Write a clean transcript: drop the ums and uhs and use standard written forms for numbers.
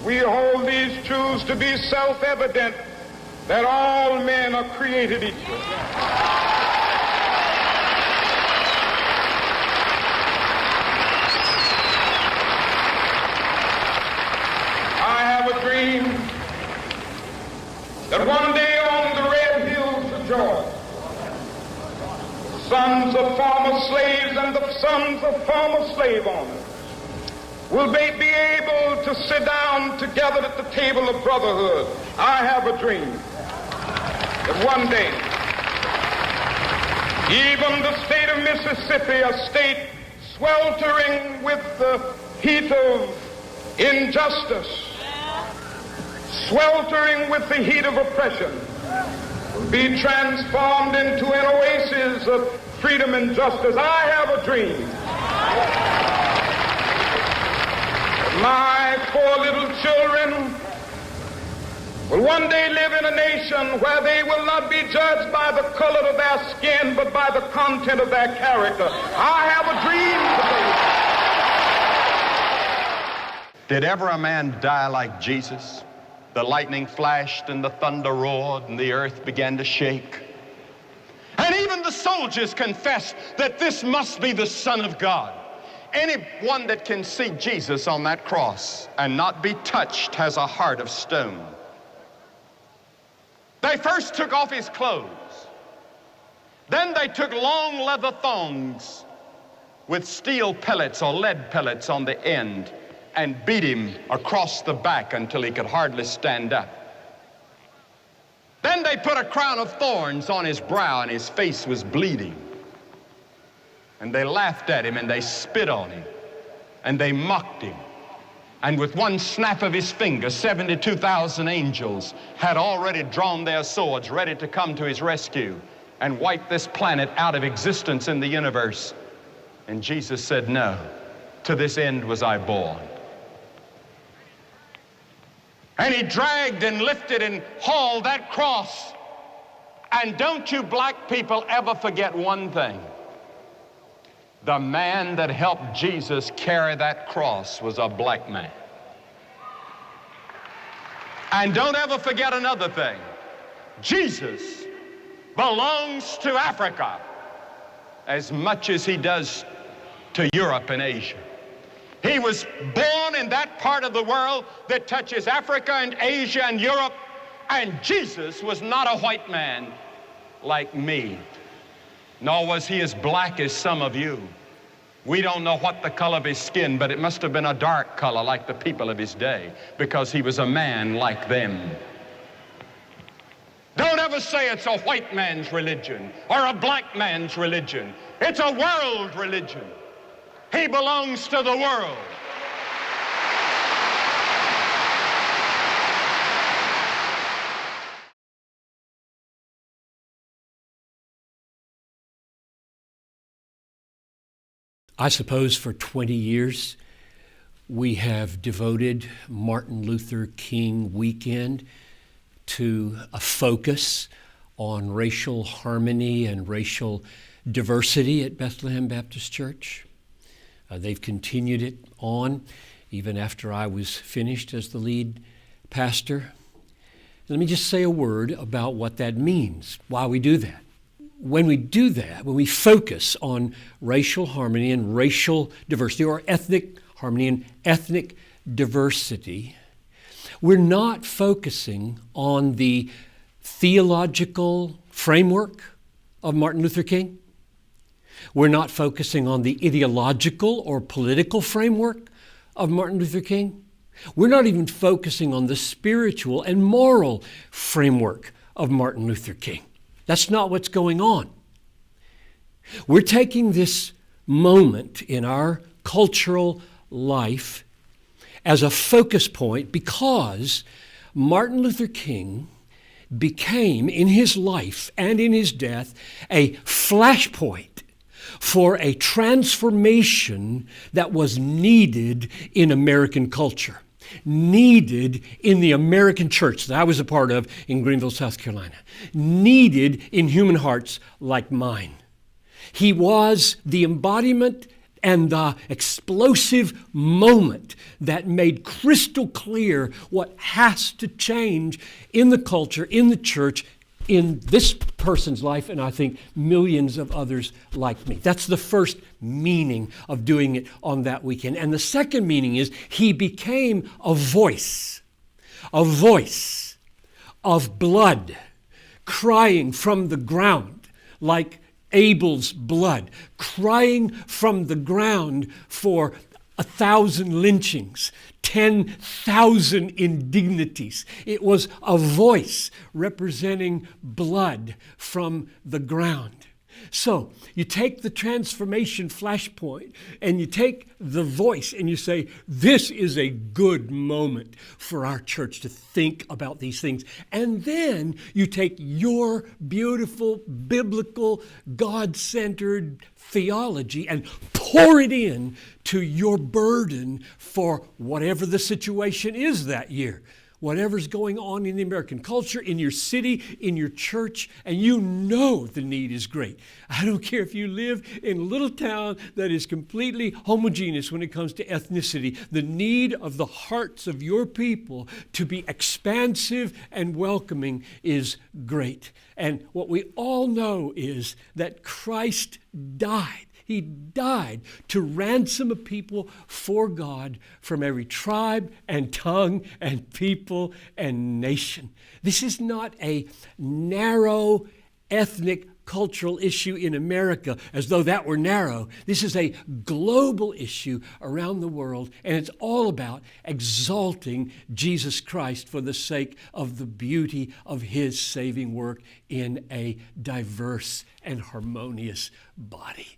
We hold these truths to be self-evident, that all men are created equal. I have a dream that one day on the red hills of Georgia, the sons of former slaves and the sons of former slave owners will they be able to sit down together at the table of brotherhood. I have a dream that one day, even the state of Mississippi, a state sweltering with the heat of injustice, sweltering with the heat of oppression, will be transformed into an oasis of freedom and justice. I have a dream. My 4 little children will one day live in a nation where they will not be judged by the color of their skin, but by the content of their character. I have a dream today. Did ever a man die like Jesus? The lightning flashed and the thunder roared and the earth began to shake. And even the soldiers confessed that this must be the Son of God. Anyone that can see Jesus on that cross and not be touched has a heart of stone. They first took off his clothes. Then they took long leather thongs with steel pellets or lead pellets on the end and beat him across the back until he could hardly stand up. Then they put a crown of thorns on his brow and his face was bleeding. And they laughed at him and they spit on him and they mocked him. And with one snap of his finger, 72,000 angels had already drawn their swords ready to come to his rescue and wipe this planet out of existence in the universe. And Jesus said, no, to this end was I born. And he dragged and lifted and hauled that cross. And don't you black people ever forget one thing. The man that helped Jesus carry that cross was a black man. And don't ever forget another thing. Jesus belongs to Africa as much as he does to Europe and Asia. He was born in that part of the world that touches Africa and Asia and Europe, and Jesus was not a white man like me. Nor was he as black as some of you. We don't know what the color of his skin, but it must have been a dark color like the people of his day, because he was a man like them. Don't ever say it's a white man's religion or a black man's religion. It's a world religion. He belongs to the world. I suppose for 20 years we have devoted Martin Luther King weekend to a focus on racial harmony and racial diversity at Bethlehem Baptist Church. They've continued it on even after I was finished as the lead pastor. Let me just say a word about what that means, why we do that. When we do that, when we focus on racial harmony and racial diversity, or ethnic harmony and ethnic diversity, we're not focusing on the theological framework of Martin Luther King. We're not focusing on the ideological or political framework of Martin Luther King. We're not even focusing on the spiritual and moral framework of Martin Luther King. That's not what's going on. We're taking this moment in our cultural life as a focus point because Martin Luther King became, in his life and in his death, a flashpoint for a transformation that was needed in American culture, needed in the American church that I was a part of in Greenville, South Carolina, needed in human hearts like mine. He was the embodiment and the explosive moment that made crystal clear what has to change in the culture, in the church, in this person's life, and I think millions of others like me. That's the first meaning of doing it on that weekend. And the second meaning is he became a voice of blood crying from the ground like Abel's blood, crying from the ground for 1,000 lynchings, 10,000 indignities. It was a voice representing blood from the ground. So you take the transformation flashpoint and you take the voice and you say, this is a good moment for our church to think about these things. And then you take your beautiful, biblical, God-centered theology and pour it in to your burden for whatever the situation is that year. Whatever's going on in the American culture, in your city, in your church, and you know the need is great. I don't care if you live in a little town that is completely homogeneous when it comes to ethnicity. The need of the hearts of your people to be expansive and welcoming is great. And what we all know is that Christ died. He died to ransom a people for God from every tribe and tongue and people and nation. This is not a narrow ethnic cultural issue in America, as though that were narrow. This is a global issue around the world, and it's all about exalting Jesus Christ for the sake of the beauty of his saving work in a diverse and harmonious body.